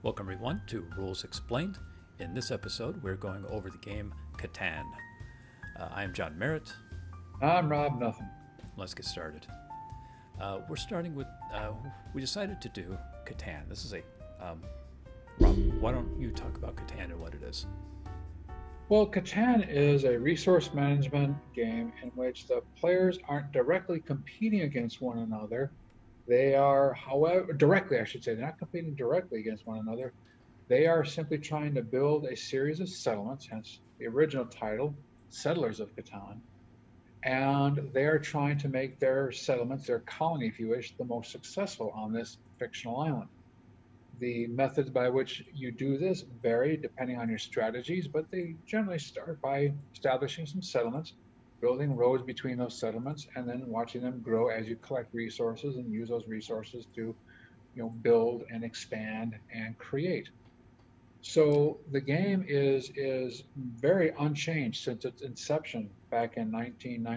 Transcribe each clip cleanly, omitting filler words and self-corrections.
Welcome everyone to Rules Explained. In this episode, we're going over the game Catan. I am John Merritt. I'm Rob Nothing. Let's get started. We're starting with, we decided to do Catan. This is a, Rob, why don't you talk about Catan and what it is? Well, Catan is a resource management game in which the players aren't directly competing against one another. They are, however, directly, I should say, they're not competing directly against one another. They are simply trying to build a series of settlements, hence the original title, Settlers of Catan. And they are trying to make their settlements, their colony, if you wish, the most successful on this fictional island. The methods by which you do this vary depending on your strategies, but they generally start by establishing some settlements, building roads between those settlements, and then watching them grow as you collect resources and use those resources to, build and expand and create. So the game is very unchanged since its inception back in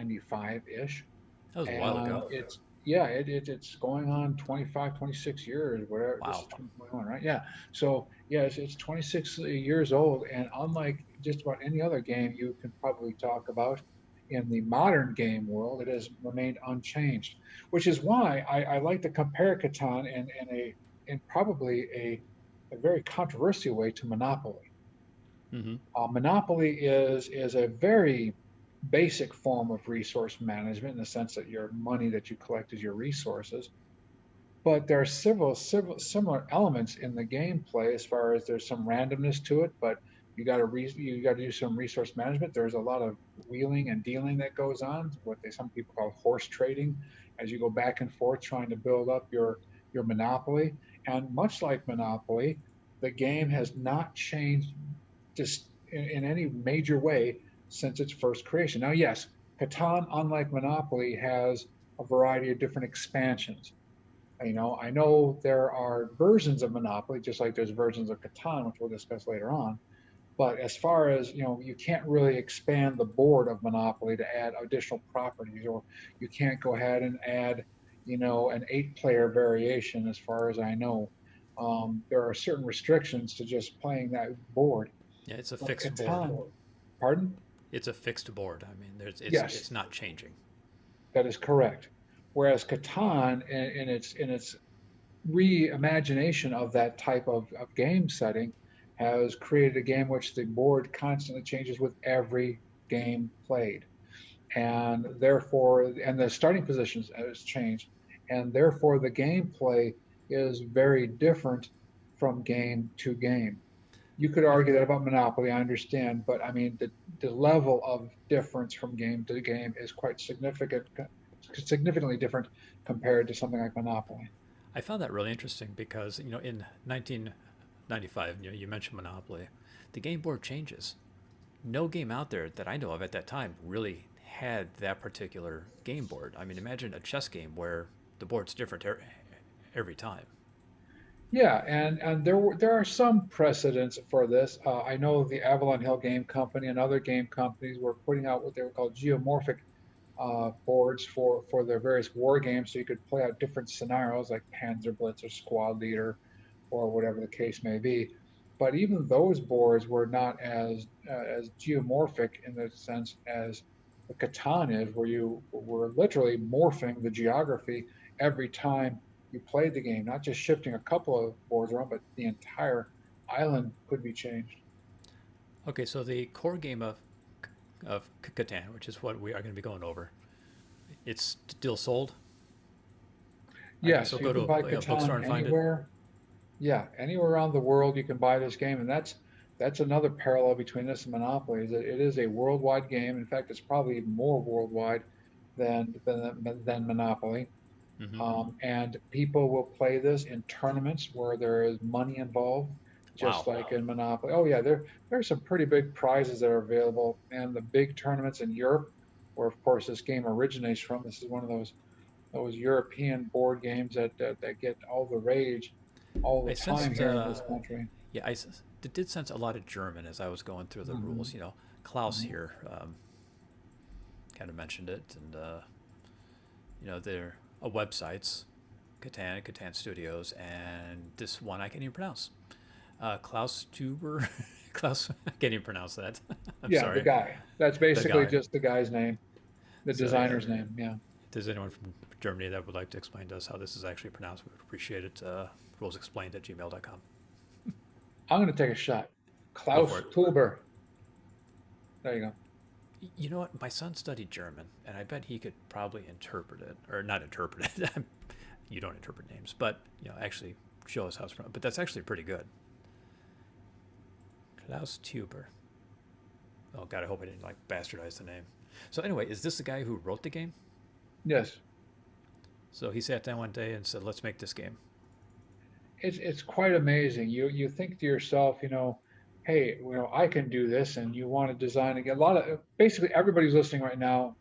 1995-ish, That was a while and ago. it's going on 25, 26 years, whatever. This is Wow. 2021, right? Yeah. So yeah, it's 26 years old, and unlike just about any other game you can probably talk about in the modern game world, it has remained unchanged, which is why I like to compare Catan in probably a very controversial way to Monopoly. Mm-hmm. Monopoly is a very basic form of resource management in the sense that your money that you collect is your resources. But there are several similar elements in the gameplay as far as there's some randomness to it, but you got to do some resource management. There's a lot of wheeling and dealing that goes on, what some people call horse trading, as you go back and forth trying to build up your monopoly. And much like Monopoly, the game has not changed just in any major way since its first creation. Now, yes, Catan, unlike Monopoly, has a variety of different expansions. I know there are versions of Monopoly, just like there's versions of Catan, which we'll discuss later on. But as far as, you can't really expand the board of Monopoly to add additional properties, or you can't go ahead and add, an eight-player variation, as far as I know. There are certain restrictions to just playing that board. Yeah, it's a But fixed board. Catan, pardon? It's a fixed board. I mean, Yes, it's not changing. that is correct. Whereas Catan, in its reimagination of that type of game setting, has created a game which the board constantly changes with every game played, and therefore, and the starting positions has changed, and therefore the gameplay is very different from game to game. You could I, argue that about Monopoly, I understand, but I mean the level of difference from game to game is quite significantly different compared to something like Monopoly. I found that really interesting because, in 1995, you mentioned Monopoly, the game board changes. No game out there that I know of at that time really had that particular game board. I mean, imagine a chess game where the board's different every time. Yeah, and there are some precedents for this. I know the Avalon Hill Game Company and other game companies were putting out what they were called geomorphic boards for their various war games, so you could play out different scenarios like Panzer Blitz or Squad Leader or whatever the case may be. But even those boards were not as geomorphic in the sense as the Catan is, where you were literally morphing the geography every time you played the game, not just shifting a couple of boards around, but the entire island could be changed. Okay, so the core game of Catan, which is what we are going to be going over, it's still sold. I can Yes, still you go can to buy a bookstore Catan and find it. anywhere. Yeah, anywhere around the world you can buy this game, and that's another parallel between this and Monopoly. Is that it is a worldwide game. In fact, it's probably even more worldwide than Monopoly. Mm-hmm. And people will play this in tournaments where there is money involved, just Wow. like in Monopoly. Oh yeah, there are some pretty big prizes that are available, and the big tournaments in Europe, where of course this game originates from. This is one of those European board games that get all the rage all I the time sensed, here in this country. yeah, did sense a lot of German as I was going through the rules. Hmm. Klaus Hmm. here kind of mentioned it, and there are websites, Catan Studios, and this one I can't even pronounce. Klaus Tuber. Klaus, I can't even pronounce that. I'm Yeah, the sorry. guy. That's The basically guy. just the guy's name, the So yeah, designer's name. Yeah. if there's anyone from Germany that would like to explain to us how this is actually pronounced, we would appreciate it. Rulesexplained@gmail.com. I'm going to take a shot. Go Klaus for it. Tulber. There you go. You know what? My son studied German, and I bet he could probably interpret it, or not interpret it. You don't interpret names, but actually show us how it's pronounced. But that's actually pretty good. Klaus Tuber. Oh God, I hope I didn't like bastardize the name. So anyway, is this the guy who wrote the game? Yes. So he sat down one day and said, "Let's make this game." It's quite amazing. You think to yourself, hey, I can do this, and you want to design again. A lot of basically everybody's listening right now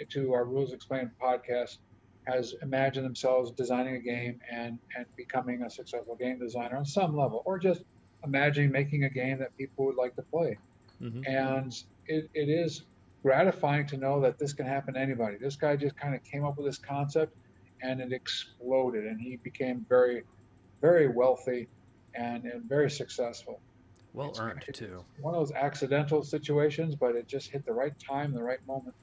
to our Rules Explained podcast has imagined themselves designing a game and becoming a successful game designer on some level, or just imagining making a game that people would like to play. Mm-hmm. And it is gratifying to know that this can happen to anybody. This guy just kind of came up with this concept and it exploded, and he became very, very wealthy and very successful. Well It's, earned it's too. one of those accidental situations, but it just hit the right time, the right moment.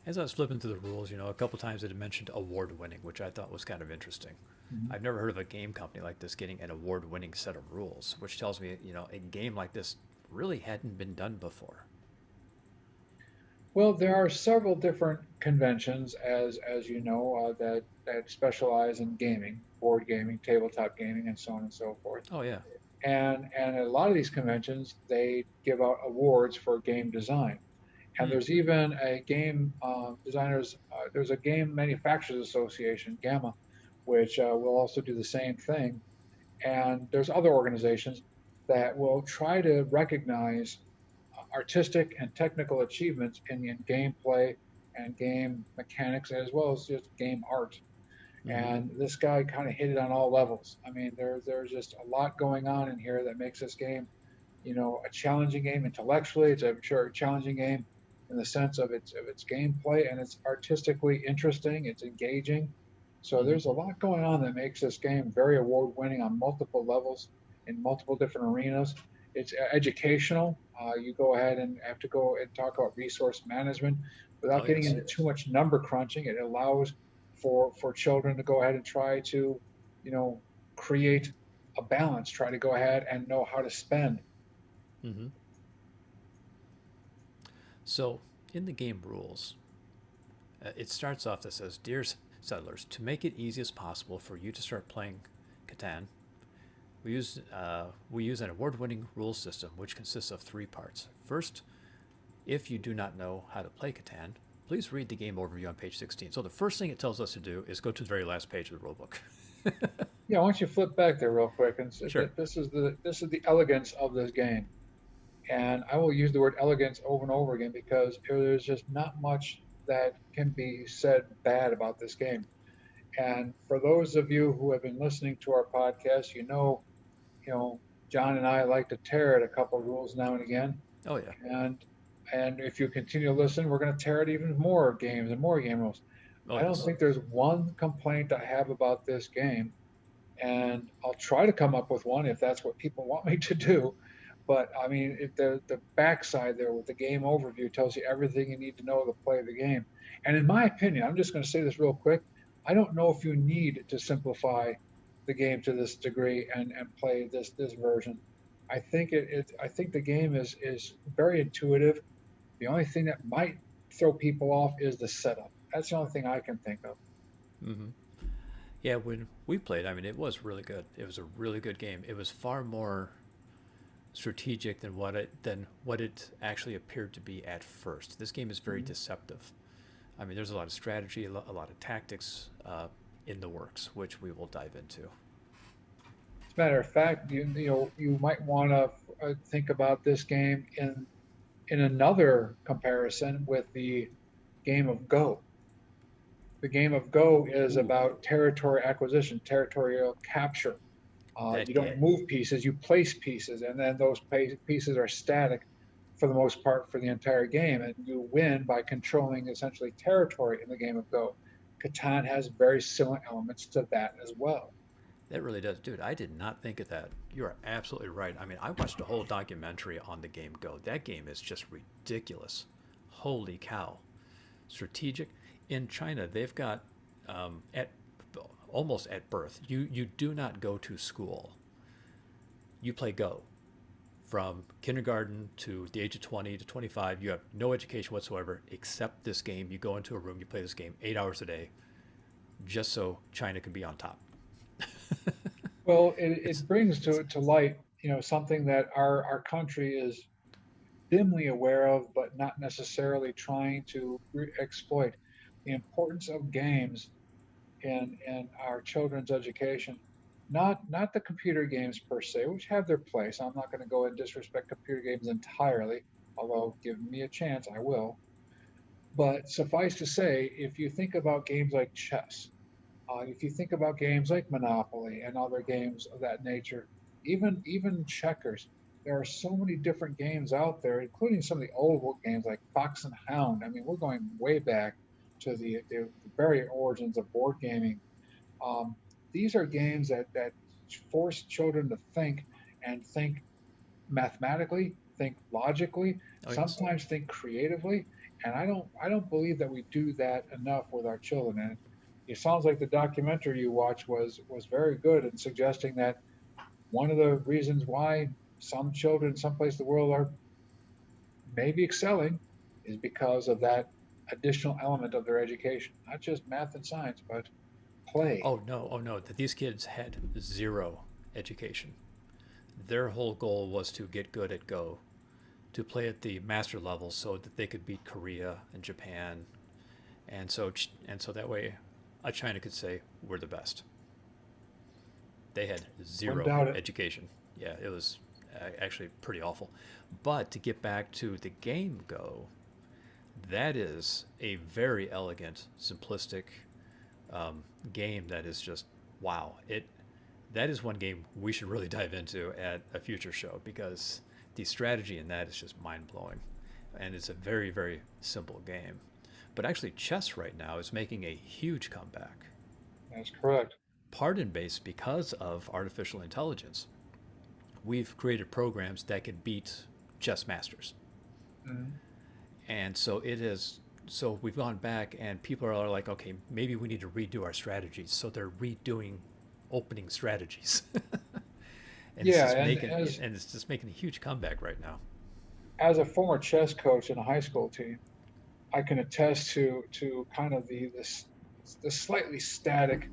As I was flipping through the rules, a couple times it had mentioned award-winning, which I thought was kind of interesting. Mhm. I've never heard of a game company like this getting an award-winning set of rules, which tells me, a game like this really hadn't been done before. Well, there are several different conventions, as you know, that specialize in gaming, board gaming, tabletop gaming, and so on and so forth. Oh yeah. And at a lot of these conventions, they give out awards for game design. And Hmm. there's even a game there's a game manufacturers association, GAMA, which will also do the same thing. And there's other organizations that will try to recognize artistic and technical achievements in gameplay and game mechanics, as well as just game art. Mm-hmm. And this guy kind of hit it on all levels. I mean, there's just a lot going on in here that makes this game, a challenging game intellectually. It's a sure challenging game in the sense of its gameplay, and it's artistically interesting. It's engaging. So Mm-hmm. there's a lot going on that makes this game very award winning on multiple levels in multiple different arenas. It's educational. You go ahead and have to go and talk about resource management Oh without getting yes. into too much number crunching. It allows for children to go ahead and try to, you know, create a balance. Try to go ahead and know how to spend. Mm-hmm. So in the game rules, it starts off that says, "Dear settlers, to make it easy as possible for you to start playing Catan, we use an award-winning rules system which consists of three parts. First, if you do not know how to play Catan, please read the game overview on page 16." So the first thing it tells us to do is go to the very last page of the rulebook. Yeah, why don't you flip back there real quick and Sure. this is the elegance of this game. And I will use the word elegance over and over again because there's just not much that can be said bad about this game. And for those of you who have been listening to our podcast, you know, John and I like to tear at a couple of rules now and again. Oh yeah. And and if you continue to listen, we're going to tear at even more games and more game rules. Oh I don't yes. think there's one complaint I have about this game, and I'll try to come up with one if that's what people want me to do. But I mean, the backside there with the game overview tells you everything you need to know to play the game. And in my opinion, I'm just going to say this real quick. I don't know if you need to simplify the game to this degree and play this version. I think the game is very intuitive. The only thing that might throw people off is the setup. That's the only thing I can think of. Mm-hmm. Yeah, when we played, I mean, it was really good. It was a really good game. It was far more strategic than what it actually appeared to be at first. This game is very Mhm. deceptive. I mean, there's a lot of strategy, a lot of tactics in the works, which we will dive into. As a matter of fact, you might want to think about this game in another comparison with the game of Go. The game of Go is Ooh, about territory acquisition, territorial capture. that You game. don't move pieces, you place pieces, and then those pieces are static for the most part for the entire game, and you win by controlling essentially territory in the game of Go. Catan has very similar elements to that as well. That really does, dude. I did not think of that. You are absolutely right. I mean, I watched a whole documentary on the game Go. That game is just ridiculous. Holy cow! Strategic. In China, they've got at almost at birth. You do not go to school. You play Go from kindergarten to the age of 20 to 25. You have no education whatsoever except this game. You go into a room, you play this game 8 hours a day, just so China can be on top. Well, It's it brings it's to light, something that our country is dimly aware of, but not necessarily trying to exploit the importance of games in our children's education. Not the computer games per se, which have their place. I'm not going to go and disrespect computer games entirely, although give me a chance, I will. But suffice to say, if you think about games like chess, if you think about games like Monopoly and other games of that nature, even checkers, there are so many different games out there, including some of the old games like Fox and Hound. I mean, we're going way back to the very origins of board gaming. Um, these are games that force children to think and think mathematically, think logically, oh yes. sometimes think creatively. And I don't believe that we do that enough with our children. And it sounds like the documentary you watched was very good in suggesting that one of the reasons why some children someplace in the world are maybe excelling is because of that additional element of their education, not just math and science, but play. Oh no, that these kids had zero education. Their whole goal was to get good at Go, to play at the master level so that they could beat Korea and Japan, and so that way China could say we're the best. They had Wouldn't zero doubt it. education. Yeah, it was actually pretty awful. But to get back to the game Go, that is a very elegant, simplistic game that is just wow. That is one game we should really dive into at a future show because the strategy in that is just mind blowing, and it's a very very simple game. But actually, chess right now is making a huge comeback, That's correct. pardon based because of artificial intelligence. We've created programs that can beat chess masters, Mhm. and so it is. So we've gone back, and people are like, okay, maybe we need to redo our strategies. So they're redoing opening strategies, and it's Yeah, just and making a huge comeback right now. as a former chess coach in a high school team, I can attest to kind of the slightly static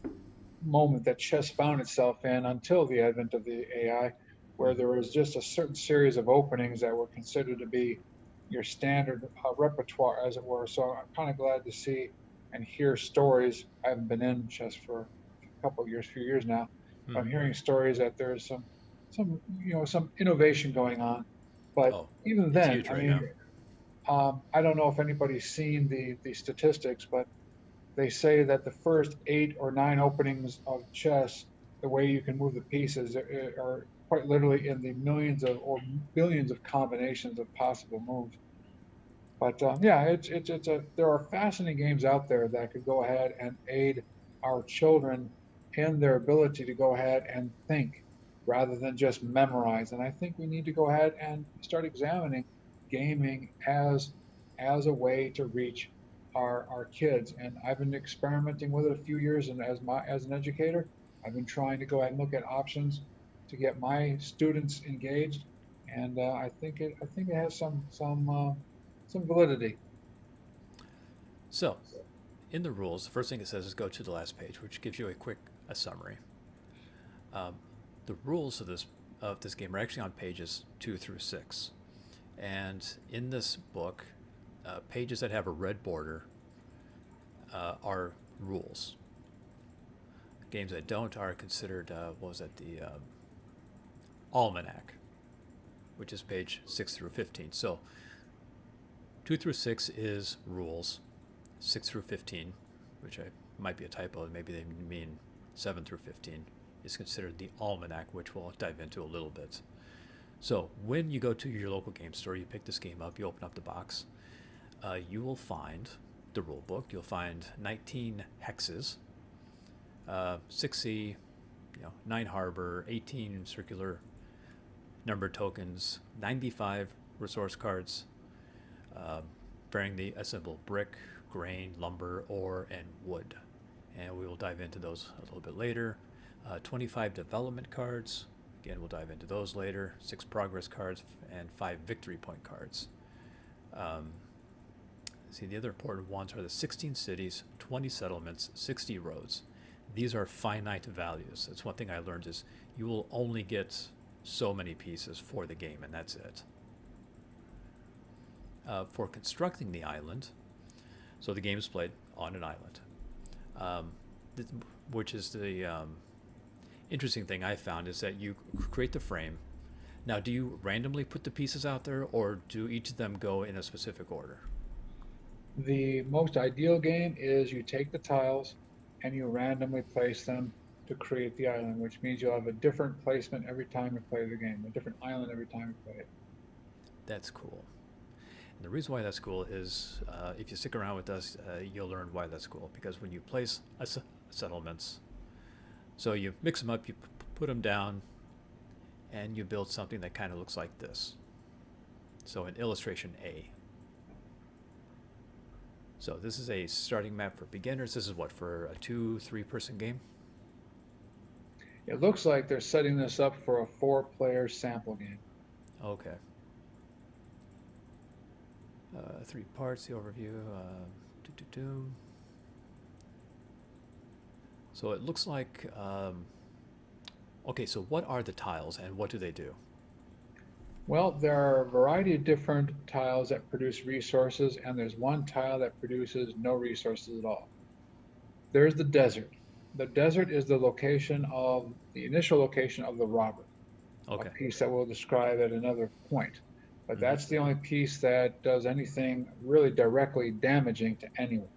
moment that chess found itself in until the advent of the AI, where Mm-hmm. there was just a certain series of openings that were considered to be your standard repertoire, as it were. So I'm kind of glad to see and hear stories. I haven't been in chess for a couple of years, few years now. But I'm Mm-hmm. hearing stories that there's some innovation going on. But Oh, even it's then, huge I right mean, now. I don't know if anybody's seen the statistics, but they say that the first 8 or 9 openings of chess, the way you can move the pieces, are quite literally in the millions of or billions of combinations of possible moves. But yeah, there are fascinating games out there that could go ahead and aid our children in their ability to go ahead and think rather than just memorize. And I think we need to go ahead and start examining gaming as a way to reach our kids. And I've been experimenting with it a few years, and as an educator, I've been trying to go ahead and look at options to get my students engaged. And I think it has some validity. So, in the rules, the first thing it says is go to the last page, which gives you a summary. Um, the rules of this game are actually on pages 2 through 6, and in this book, pages that have a red border are rules. Games that don't are considered what was that the almanac, which is page 6 through 15. So 2 through 6 is rules, 6 through 15, which might be a typo. Maybe they mean 7 through 15 is considered the almanac, which we'll dive into a little bit. So when you go to your local game store, you pick this game up, you open up the box, you will find the rule book. You'll find 19 hexes, 6e, 9 harbor, 18 circular number tokens, 95 resource cards, uh, bearing the symbol brick, grain, lumber, ore, and wood. And we will dive into those a little bit later. 25 development cards. Again, we'll dive into those later. 6 progress cards and 5 victory point cards. See, the other important ones are the 16 cities, 20 settlements, 60 roads. These are finite values. That's one thing I learned is you will only get so many pieces for the game, and that's it. For constructing the island, so the game is played on an island, which is the interesting thing I found is that you create the frame. Now, do you randomly put the pieces out there, or do each of them go in a specific order? The most ideal game is you take the tiles and you randomly place them to create the island, which means you'll have a different placement every time you play the game, a different island every time you play it. That's cool. And the reason why that's cool is if you stick around with us, you'll learn why that's cool. Because when you place settlements, so you mix them up, you put them down, and you build something that kind of looks like this. So in illustration A. So this is a starting map for beginners. This is what, for a 2-3 person game? It looks like they're setting this up for a 4-player sample game. Okay. 3 parts, the overview. So it looks like, okay, so what are the tiles and what do they do? Well, there are a variety of different tiles that produce resources, and there's one tile that produces no resources at all. There's the desert. The desert is the initial location of the robber. Okay. A piece that we'll describe at another point. But that's the only piece that does anything really directly damaging to anyone.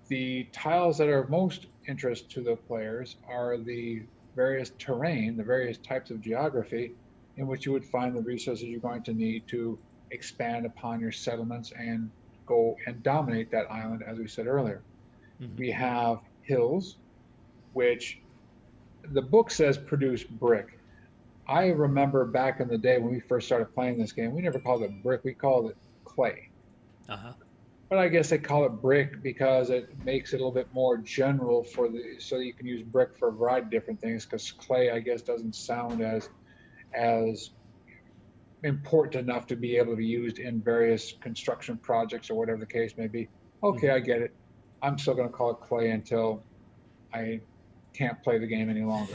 The tiles that are of most interest to the players are the various terrain, the various types of geography in which you would find the resources you're going to need to expand upon your settlements and go and dominate that island, as we said earlier. We have hills, which the book says produce brick. I remember back in the day when we first started playing this game, we never called it brick, we called it clay. Uh-huh. But I guess they call it brick because it makes it a little bit more general so you can use brick for a variety of different things, because clay, I guess, doesn't sound as important enough to be able to be used in various construction projects or whatever the case may be. Okay, I get it. I'm still going to call it clay until I can't play the game any longer.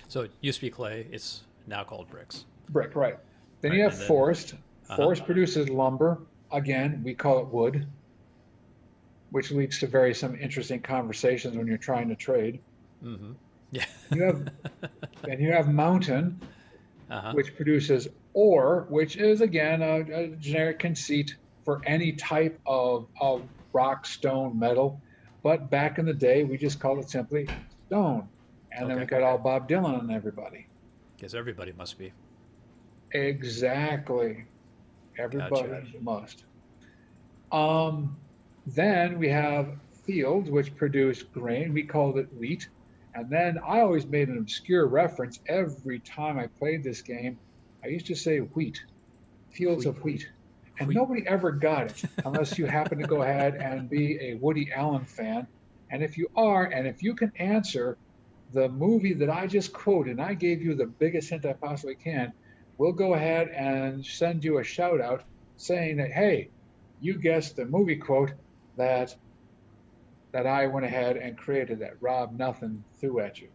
So it used to be clay. It's now called bricks. Brick, right. Then Right, you have and then- forest. Forest produces lumber. Again, we call it wood, which leads to some interesting conversations when you're trying to trade. Yeah. You have mountain, which produces ore, which is again a generic conceit for any type of rock, stone, metal. But back in the day, we just called it simply stone. And then we got all Bob Dylan on everybody. Guess everybody must be. Exactly. Everybody must. Then we have fields, which produce grain. We called it wheat. And then I always made an obscure reference every time I played this game. I used to say wheat, fields of wheat. And nobody ever got it unless you happen to go ahead and be a Woody Allen fan. And if you are, and if you can answer the movie that I just quoted, and I gave you the biggest hint I possibly can, we'll go ahead and send you a shout out saying that, hey, you guessed the movie quote that I went ahead and created, that Rob Nothing threw at you.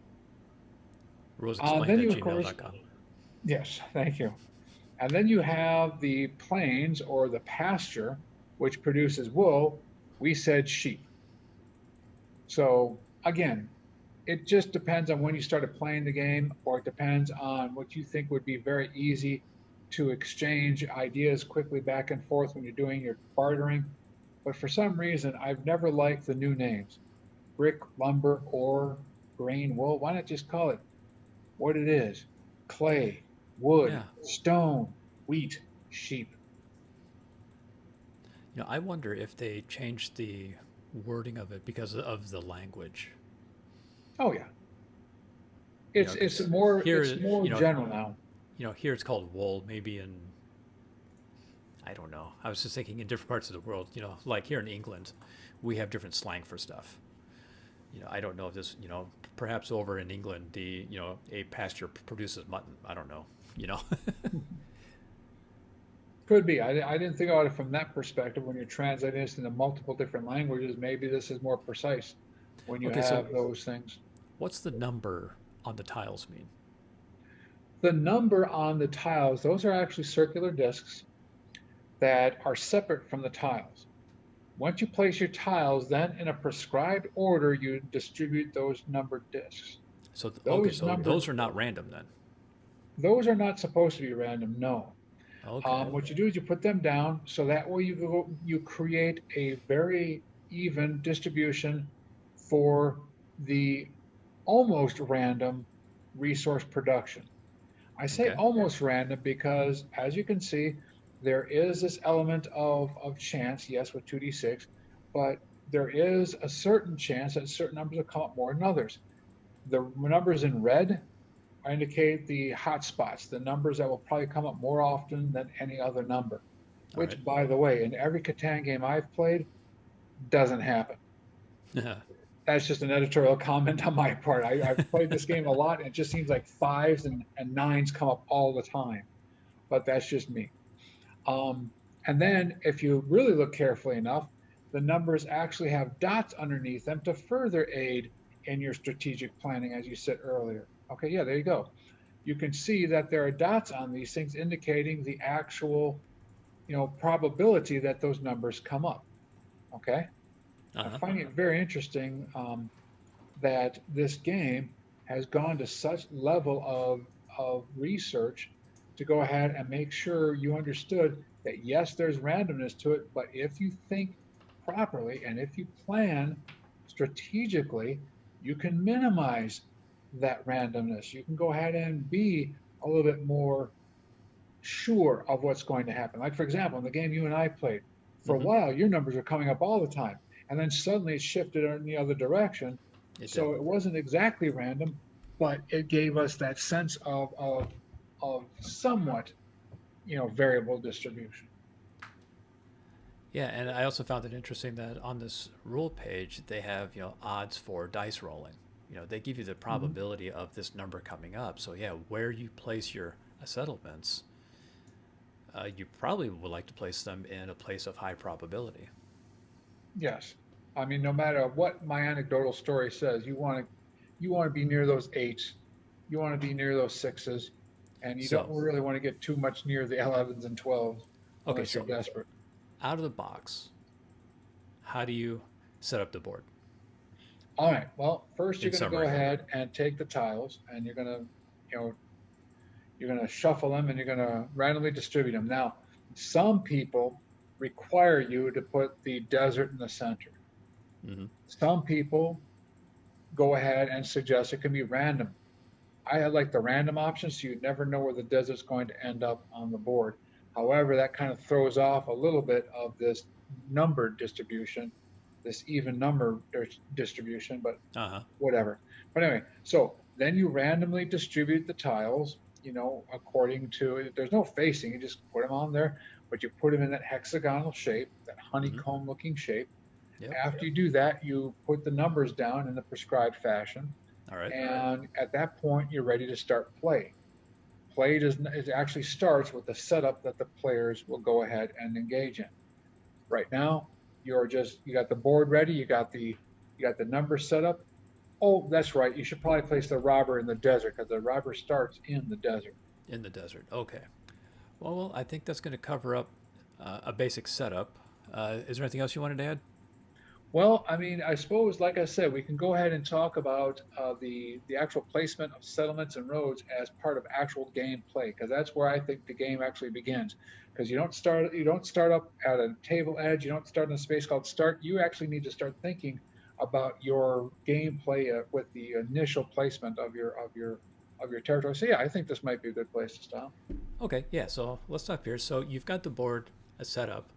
RoseExplained@gmail.com. Yes, thank you. And then you have the plains or the pasture, which produces wool. We said sheep. So again, it just depends on when you started playing the game, or it depends on what you think would be very easy to exchange ideas quickly back and forth when you're doing your bartering. But for some reason, I've never liked the new names. Brick, lumber, ore, grain, wool. Why not just call it what it is? Clay, wood, stone, wheat, sheep. I wonder if they changed the wording of it because of the language. Oh, yeah. It's because more here, general now. here it's called wool. Maybe in, I don't know. I was just thinking in different parts of the world. Like here in England, we have different slang for stuff. I don't know if this, perhaps over in England, a pasture produces mutton. I don't know. You know. Could be. I didn't think about it from that perspective. When you're translating this into multiple different languages, maybe this is more precise when you Okay, so have those things. what's the number on the tiles mean? The number on the tiles, those are actually circular discs that are separate from the tiles. Once you place your tiles, then in a prescribed order, you distribute those numbered discs. So okay, Those so numbered, those are not random then. those are not supposed to be random, no. Okay. What you do is you put them down so that way you create a very even distribution for the almost random resource production. I say Okay. almost random because, as you can see, there is this element of chance, yes, with 2d6, but there is a certain chance that certain numbers will come up more than others. The numbers in red indicate the hot spots, the numbers that will probably come up more often than any other number, All right. which, by the way, in every Catan game I've played, doesn't happen. That's just an editorial comment on my part. I've played this game a lot, and it just seems like fives and nines come up all the time, but that's just me. Um, and then, if you really look carefully enough, the numbers actually have dots underneath them to further aid in your strategic planning, as you said earlier. Okay, yeah, there you go. You can see that there are dots on these things indicating the actual, probability that those numbers come up. Okay, I'm Uh-huh. finding it very interesting that this game has gone to such level of research to go ahead and make sure you understood that yes, there's randomness to it, but if you think properly and if you plan strategically, you can minimize that randomness. You can go ahead and be a little bit more sure of what's going to happen. Like, for example, in the game you and I played, for a Mm-hmm. while, your numbers are coming up all the time. And then suddenly it shifted in the other direction. It did. So it wasn't exactly random, but it gave us that sense of somewhat, variable distribution. Yeah, and I also found it interesting that on this rule page they have odds for dice rolling. They give you the Mm-hmm. probability of this number coming up. So yeah, where you place your settlements, you probably would like to place them in a place of high probability. Yes. I mean, no matter what my anecdotal story says, you want to be near those eights, you want to be near those sixes, and you don't So really want to get too much near the 11s and 12s okay, unless you're so desperate. out of the box, how do you set up the board All right. Well, first you're in going to go summary? ahead and take the tiles, and you know, you're going to shuffle them, and you're going to randomly distribute them. Now, some people require you to put the desert in the center. Mm-hmm. Some people go ahead and suggest it can be random. I like the random option, so you never know where the desert's going to end up on the board. However, that kind of throws off a little bit of this numbered distribution, this even number distribution, but Uh-huh. whatever. But anyway, so then you randomly distribute the tiles, according to, there's no facing, you just put them on there, but you put them in that hexagonal shape, that Mm-hmm. honeycomb looking shape. Yep. After you do that, you put the numbers down in the prescribed fashion. All right. And at that point, you're ready to start play. Play does it actually starts with the setup that the players will go ahead and engage in. Right now, you got the board ready, you got the number set up. Oh, that's right. You should probably place the robber in the desert because the robber starts in the desert. In the desert. Okay. Well, I think that's going to cover up a basic setup. Is there anything else you wanted to add? Well, I mean, I suppose, like I said, we can go ahead and talk about the actual placement of settlements and roads as part of actual gameplay, because that's where I think the game actually begins. Because you don't start up at a table edge, you don't start in a space called start. You actually need to start thinking about your gameplay with the initial placement of your territory. So yeah, I think this might be a good place to stop. Okay. Yeah. So let's stop here. So you've got the board set up.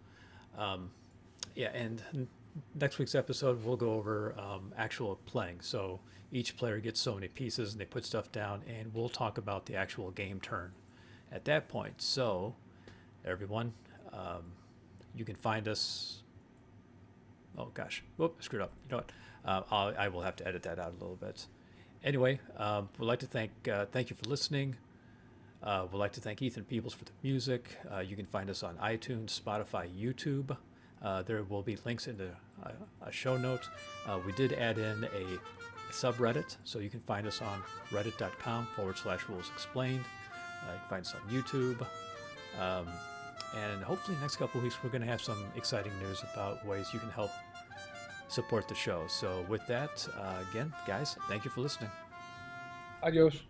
Yeah, and next week's episode, we'll go over actual playing. So each player gets so many pieces and they put stuff down, and we'll talk about the actual game turn at that point. So, everyone, you can find us. Oh gosh, whoop, I screwed up. You know what? I will have to edit that out a little bit. Anyway, we'd like to thank you for listening. We'd like to thank Ethan Peebles for the music. You can find us on iTunes, Spotify, YouTube. There will be links in a show note. We did add in a subreddit, so you can find us on reddit.com/rules explained. You can find us on YouTube. And hopefully, next couple of weeks, we're going to have some exciting news about ways you can help support the show. So, with that, again, guys, thank you for listening. Adios.